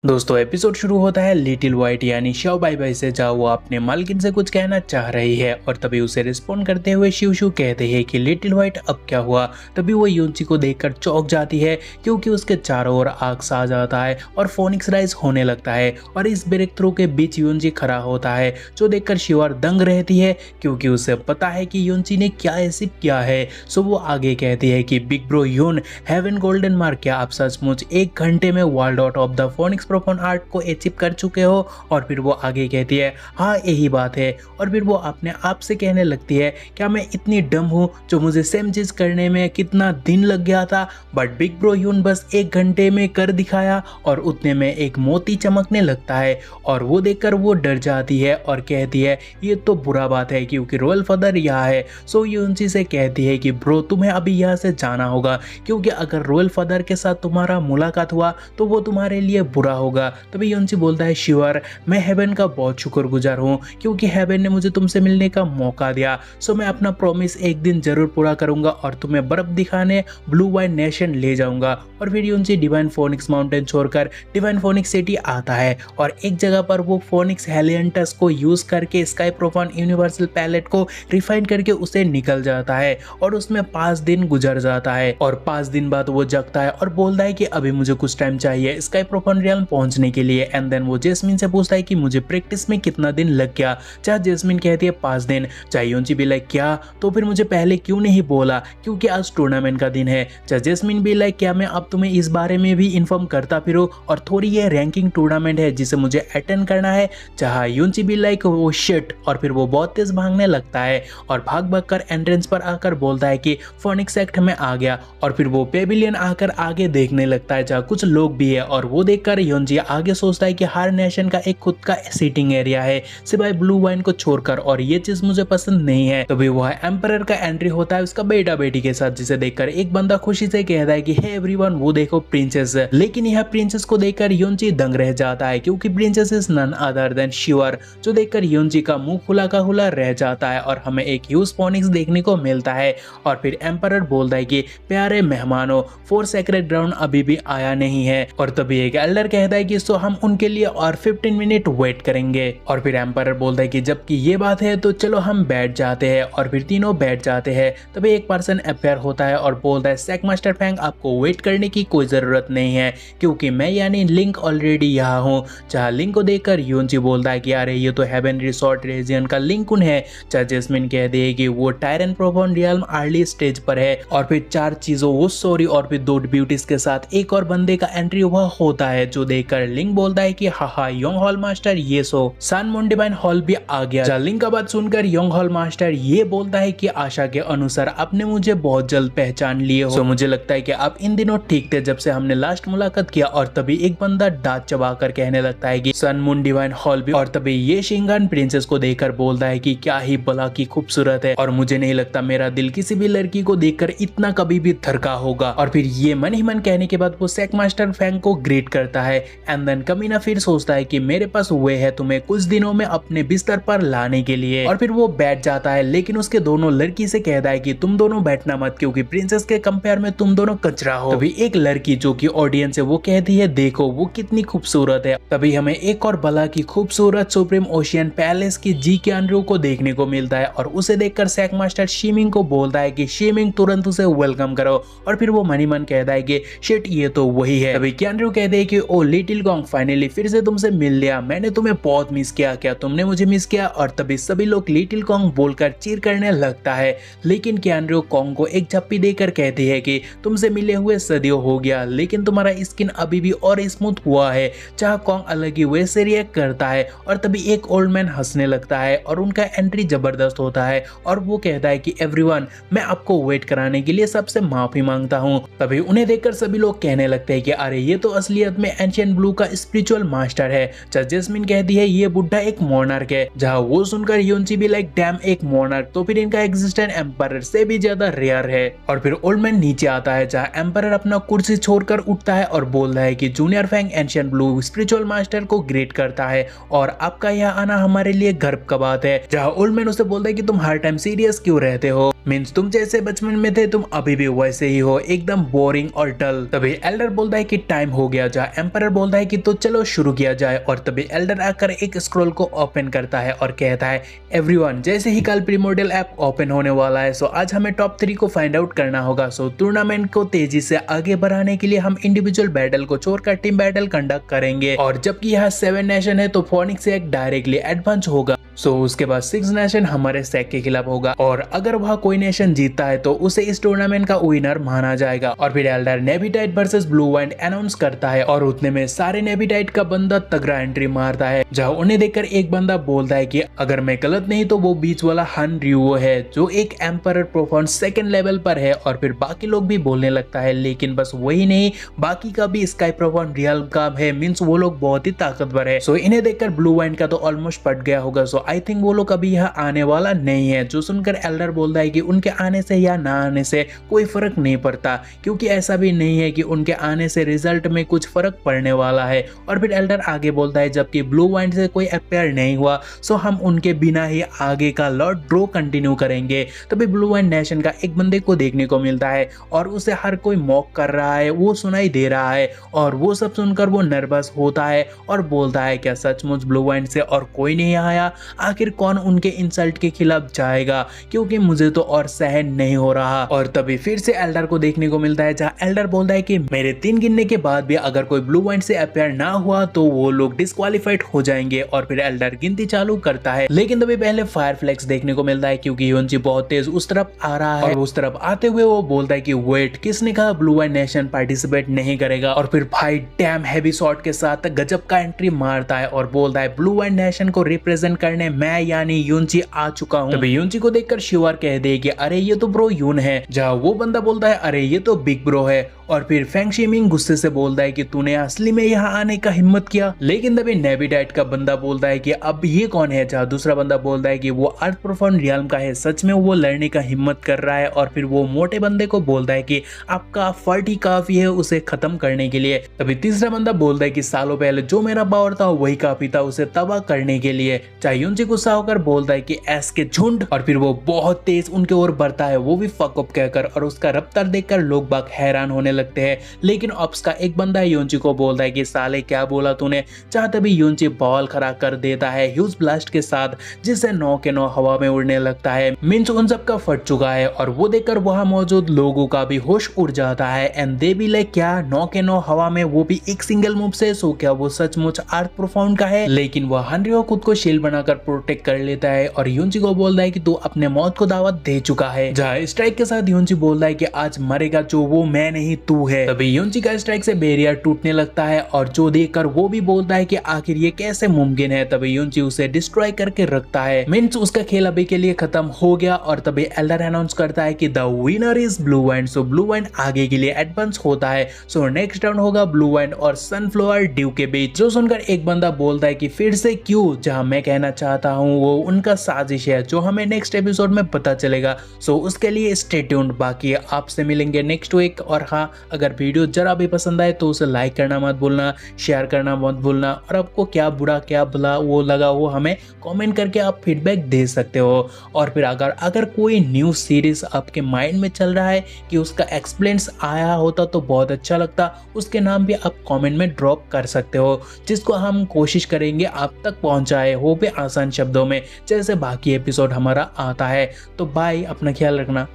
दोस्तों एपिसोड शुरू होता है लिटिल व्हाइट यानी शव बाई बाई से, जहाँ वो अपने मालकिन से कुछ कहना चाह रही है और तभी उसे रिस्पॉन्ड करते हुए शिव शिव कहते हैं कि लिटिल व्हाइट अब क्या हुआ। तभी वो यूनची को देखकर चौंक जाती है क्योंकि उसके चारों ओर आग सा जाता है और फोनिक्स राइज होने लगता है और इस ब्रेक थ्रू के बीच यूनची खड़ा होता है, जो देखकर शिवार दंग रहती है क्योंकि उसे पता है कि यूनची ने क्या ऐसी किया है। सो वो आगे कहती है कि बिग ब्रो यून हेवन गोल्डन मार्क, क्या आप सचमुच 1 घंटे में world out of the phoenix profound art को अचीव कर चुके हो। और फिर वो आगे कहती है हाँ यही बात है। और फिर वो अपने आप से कहने लगती है क्या मैं इतनी डम हूँ जो मुझे सेम चीज करने में कितना दिन लग गया था, बट बिग ब्रो यून बस 1 घंटे में कर दिखाया। और उतने में एक मोती चमकने लगता है और वो देखकर वो डर जाती है और कहती है ये तो बुरा बात है क्योंकि रॉयल फादर यहाँ है। सो यूनची से कहती है कि ब्रो तुम्हें अभी यहाँ से जाना होगा क्योंकि अगर रॉयल फादर के साथ तुम्हारा मुलाकात हुआ तो वो तुम्हारे लिए बुरा होगा। तभी यूनची बोलता है शिवर मैं हेवन का बहुत शुक्रगुजार हूँ क्योंकि हेवन ने मुझे तुमसे मिलने का मौका दिया। सो मैं अपना प्रॉमिस एक दिन जरूर पूरा करूंगा और तुम्हें बर्फ दिखाने ब्लू वाइन नेशन ले जाऊंगा। और फिर यूनची डिवाइन फोनिक्स माउंटेन छोड़कर डिवाइन फोनिक्स सिटी आता है और एक जगह पर वो फोनिक्स हेलियंटस को यूज करके स्काई प्रोफान यूनिवर्सल पैलेट को रिफाइन करके उसे निकल जाता है और उसमें 5 दिन गुजर जाता है और 5 दिन बाद वो जगता है और बोलता है कि अभी मुझे कुछ टाइम चाहिए स्काई प्रोफान रियल्म पहुंचने के लिए। एंड देन वो जेस्मिन से पूछता है कि मुझे प्रैक्टिस में कितना दिन लग गया। चाहे जेस्मिन कहती है 5 दिन, चाहे यूनची भी लाइक क्या तो फिर मुझे पहले क्यों नहीं बोला क्योंकि आज टूर्नामेंट का दिन है। चाहे जेस्मिन भी लाइक क्या मैं अब तुम्हें इस बारे में भी इन्फॉर्म करता फिरूं और थोड़ी ये रैंकिंग टूर्नामेंट है जिसे मुझे अटेंड करना है। चाहे यूनची भी लाइक वो शिट और फिर वो बहुत तेज भागने लगता है और भाग भाग कर एंट्रेंस पर आकर बोलता है कि फोनिक्स एक्ट में आ गया। और फिर वो पेविलियन आकर आगे देखने लगता है जहाँ कुछ लोग भी है और वो देखकर यूनची आगे सोचता है कि हर नेशन का एक खुद का सीटिंग एरिया है सिवाय ब्लू वाइन को छोड़कर और ये चीज मुझे पसंद नहीं है। तभी वह एम्परर का एंट्री होता है उसका बेटा बेटी के साथ, जिसे देखकर एक बंदा खुशी से कहता है कि हे एवरीवन वो देखो प्रिंसेस। लेकिन यह प्रिंसेस को देखकर यूनची दंग रह जाता है क्योंकि princess is none other than शिवर, जो देखकर यूनची का मुंह खुला का खुला रह जाता है और हमें एक ह्यूज फोनिक्स देखने को मिलता है। और फिर एम्परर बोलता है कि प्यारे मेहमानों फोर सेक्रेट ग्राउंड अभी भी आया नहीं है। और तभी एक एल्डर कहता है कि सो हम उनके लिए और 15 मिनट वेट करेंगे। और फिर एम्परर बोलता है कि जबकि ये बात है तो चलो हम बैठ जाते हैं। और फिर तीनों बैठ जाते हैं। तभी एक पर्सन अपेयर होता है और बोलता है सैक मास्टर फैंग आपको वेट करने की कोई जरूरत नहीं है क्योंकि मैं यानी लिंक ऑलरेडी यहाँ हूँ। जहाँ लिंक को देखकर यूनची बोलता है कि अरे ये तो हेवन रिसोर्ट रीजन का लिंक उन है। चाहे जेस्मिन कहती है कि वो tyrant profound realm early stage पर है। और फिर 4 चीजों वो सॉरी और फिर 2 ब्यूटीज के साथ एक और बंदे का एंट्री हुआ होता है, जो देखकर लिंक बोलता है कि हाहा योंग हॉल मास्टर ये सो सन मून डिवाइन हॉल भी आ गया। जहाँ लिंक का बात सुनकर योंग हॉल मास्टर ये बोलता है कि आशा के अनुसार आपने मुझे बहुत जल्द पहचान लिए हो। मुझे लगता है कि आप इन दिनों ठीक थे जब से हमने लास्ट मुलाकात किया। और तभी एक बंदा दांत चबाकर कहने लगता है कि सन मून डिवाइन हॉल भी। और तभी ये शिंगान प्रिंसेस को देखकर बोलता है कि क्या ही भला की खूबसूरत है और मुझे नहीं लगता मेरा दिल किसी भी लड़की को देखकर इतना कभी भी धड़का होगा। और फिर ये मन ही मन कहने के बाद वो सैक मास्टर फैंग को ग्रीट करता है। एंड देन कमीना फिर सोचता है कि मेरे पास वे है तुम्हें कुछ दिनों में अपने बिस्तर पर लाने के लिए। और फिर वो बैठ जाता है लेकिन उसके दोनों लड़की से कहता है कि तुम दोनों बैठना मत क्योंकि प्रिंसेस के कंपेयर में तुम दोनों कचरा हो। तभी एक लड़की जो कि ऑडियंस है वो कहती है देखो वो कितनी खूबसूरत है। तभी हमें एक और भला की खूबसूरत सुप्रीम ओशियन पैलेस की जी क्यानरू को देखने को मिलता है और उसे देखकर सैक मास्टर शीमिंग को बोलता है कि शीमिंग तुरंत उसे वेलकम करो। और फिर वो मनी मन कहता है कि शिट ये तो वही है। तभी क्यानरू कहते हैं कि ओ लिटिल कॉन्ग फाइनली फिर से तुमसे मिल लिया, मैंने तुम्हें बहुत मिस किया, क्या तुमने मुझे मिस किया। और तभी सभी लोग लिटिल कॉन्ग बोलकर चीर करने लगता है। लेकिन क्यानरू कॉन्ग को एक झप्पी देकर कहती है कि तुमसे मिले हुए सदियों हो गया लेकिन तुम्हारा स्किन अभी भी और स्मूथ हुआ है। जहाँ कॉन्ग अलग ही वैसे रिएक्ट करता है और तभी एक ओल्ड मैन हंसने लगता है और उनका एंट्री जबरदस्त होता है और वो कहता है कि एवरीवन मैं आपको वेट कराने के लिए सबसे माफी मांगता हूँ। तभी उन्हें देखकर सभी लोग कहने लगते हैं कि अरे ये तो असलियत में एंशिएंट ब्लू का स्पिरिचुअल मास्टर है। जेस्मिन कहती है ये बुड्ढा एक मोनार्क है। जहाँ वो सुनकर यूनची भी लाइक डैम एक मोनार्क तो फिर इनका एग्जिस्टेंस एम्परर से भी ज्यादा रेयर है। और फिर ओल्ड मैन नीचे आता है जहाँ एम्परर अपना कुर्सी छोड़कर उठता है और बोलता है कि junior Fang ancient blue spiritual master को ग्रेट करता है और आपका यहाँ आना हमारे लिए गर्व का बात है। जहाँ ओल्ड मैन उसे बोलता है कि तुम हर टाइम सीरियस क्यों रहते हो। मीन्स तुम जैसे बचपन में थे तुम अभी भी वैसे ही हो, एकदम बोरिंग और डल। तभी एल्डर बोलता है कि टाइम हो गया। जहाँ एम्परर बोलता है कि तो चलो शुरू किया जाए, और तभी एल्डर आकर एक स्क्रॉल को ओपन करता है और कहता है एवरीवन, जैसे ही कल प्रीमोर्डियल ऐप ओपन होने वाला है, सो आज हमें टॉप 3 को फाइंड आउट करना होगा। सो टूर्नामेंट को तेजी से आगे बढ़ाने के लिए हम इंडिविजुअल बैटल को छोड़कर टीम बैटल कंडक्ट करेंगे, और जबकि यहाँ 7 नेशन है तो फोनिक्स एक डायरेक्टली एडवांस होगा। सो उसके बाद 6 नेशन हमारे सैक के खिलाफ होगा, और अगर वह कोई नेशन जीतता है तो उसे इस टूर्नामेंट का विनर माना जाएगा। और फिर एल्डर नेविटाइट वर्सेस ब्लू वाइंड अनाउंस करता है, और उतने में सारे नेविटाइट का बंदा तगड़ा एंट्री मारता है। जहाँ उन्हें देखकर एक बंदा बोलता है कि अगर मैं गलत नहीं तो वो बीच वाला हन रियो है, जो एक एम्परर प्रोफाउंड 2nd लेवल पर है। और फिर बाकी लोग भी बोलने लगता है, लेकिन बस वही नहीं, बाकी का भी स्काई प्रोफाउंड रियल का है, मीन्स वो लोग बहुत ही ताकतवर है। सो इन्हें देखकर ब्लू वाइंड का तो ऑलमोस्ट पट गया होगा। सो आई थिंक वो लोग अभी यहाँ आने वाला नहीं है। जो सुनकर एल्डर बोलता है कि उनके आने से या ना आने से कोई फर्क नहीं पड़ता, क्योंकि ऐसा भी नहीं है कि उनके आने से रिजल्ट में कुछ फर्क पड़ने वाला है। और फिर एल्डर आगे बोलता है जबकि ब्लू वाइंड से कोई अपेयर नहीं हुआ, सो हम उनके बिना ही आगे का लॉर्ड ड्रॉ कंटिन्यू करेंगे। तभी ब्लू वाइंड नेशन का एक बंदे को देखने को मिलता है, और उसे हर कोई मॉक कर रहा है, वो सुनाई दे रहा है, और वो सब सुनकर वो नर्वस होता है और बोलता है क्या सचमुच ब्लू वाइंड से और कोई नहीं आया? आखिर कौन उनके इंसल्ट के खिलाफ जाएगा, क्योंकि मुझे तो और सहन नहीं हो रहा। और तभी फिर से एल्डर को देखने को मिलता है, जहाँ एल्डर बोलता है कि मेरे 3 गिनने के बाद भी अगर कोई ब्लू वाइंड से अपेयर ना हुआ तो वो लोग डिस्क्वालीफाइड हो जाएंगे। और फिर एल्डर गिनती चालू करता है, लेकिन तभी पहले फायर फ्लैक्स देखने को मिलता है, क्योंकि योंजी बहुत तेज उस तरफ आ रहा है। और उस तरफ आते हुए वो बोलता है कि वेट, किसने कहा ब्लू वाइंड नेशन पार्टिसिपेट नहीं करेगा? और फिर भाई डैम हैवी शॉट के साथ गजब का एंट्री मारता है और बोलता है ब्लू वाइंड नेशन को रिप्रेजेंट करने मैं यानी यूनची आ चुका हूँ। तभी यूनची को देखकर शिवार कह दे कि अरे ये तो ब्रो यून है। जहाँ वो बंदा बोलता है अरे ये तो बिग ब्रो है। और फिर फेंग शिमिंग गुस्से से बोलता है कि तूने असली में यहाँ आने का हिम्मत किया। लेकिन तभी नेविडाइट का बंदा बोलता है कि अब ये कौन है? जहाँ दूसरा बंदा बोलता है कि वो अर्थ प्रोफाउंड रियल्म का है, सच में वो लड़ने का हिम्मत कर रहा है। और फिर वो मोटे बंदे को बोलता है कि आपका फर्ट ही काफी है उसे खत्म करने के लिए। तभी तीसरा बंदा बोलता है कि सालों पहले जो मेरा पावर था वही काफी था उसे तबाह करने के लिए। चाहे यूनची गुस्सा होकर बोलता है कि एस के झुंड। और फिर वो बहुत तेज उनके ओर बढ़ता है, वो भी फक अप कहकर, और उसका रफ्तार देखकर लोग बाग हैरान होने लगते हैं। लेकिन ऑप्स का एक बंदा यूनची को बोलता है कि साले क्या बोला तूने? चाहे तभी यूनची बॉल खड़ा कर देता है ह्यूज ब्लास्ट के साथ, जिससे 9 के 9 हवा में उड़ने लगता है। मीन्स उन सब का फट चुका है। और वो देखकर वहां मौजूद लोगों का भी होश उड़ जाता है। एंड दे भी लाइक क्या 9 के 9 हवा में, वो भी एक सिंगल मूव से? सो क्या वो सचमुच अर्थ प्रोफाउंड का है? लेकिन वह हनरियो खुद को शील्ड बनाकर प्रोटेक्ट कर लेता है और यूनची को बोलता है कि तू अपने मौत को दावत दे चुका है। जहाँ स्ट्राइक के साथ यूनची बोलता है कि आज मरेगा जो वो मैं नहीं तू है। तभी यूनची का स्ट्राइक से बैरियर टूटने लगता है, और जो देखकर वो भी बोलता है कि आखिर ये कैसे मुमकिन है। तभी यूनची उसे डिस्ट्रॉय करके रखता है। मीन्स उसका खेल अभी के लिए खत्म हो गया। और तभी एल्डर अनाउंस करता है कि the winner is blue wind. So blue wind आगे के लिए एडवांस होता है। सो नेक्स्ट राउंड होगा ब्लू वाइंड और सनफ्लावर ड्यू के बीच। जो सुनकर एक बंदा बोलता है कि फिर से क्यों? जहां मैं कहना चाहता हूँ वो उनका साजिश है, जो हमें नेक्स्ट एपिसोड में पता चलेगा। सो उसके लिए स्टे ट्यून्ड। बाकी आपसे मिलेंगे नेक्स्ट वीक। और हाँ, अगर वीडियो जरा भी पसंद आए तो उसे लाइक करना मत भूलना, शेयर करना मत भूलना, और आपको क्या बुरा क्या भला वो लगा वो हमें कमेंट करके आप फीडबैक दे सकते हो। और फिर अगर कोई न्यू सीरीज आपके माइंड में चल रहा है कि उसका एक्सप्लेन्स आया होता तो बहुत अच्छा लगता, उसके नाम भी आप कमेंट में ड्रॉप कर सकते हो, जिसको हम कोशिश करेंगे आप तक पहुंचाए हो भी आसान शब्दों में, जैसे बाकी एपिसोड हमारा आता है। तो बाय, अपना ख्याल रखना।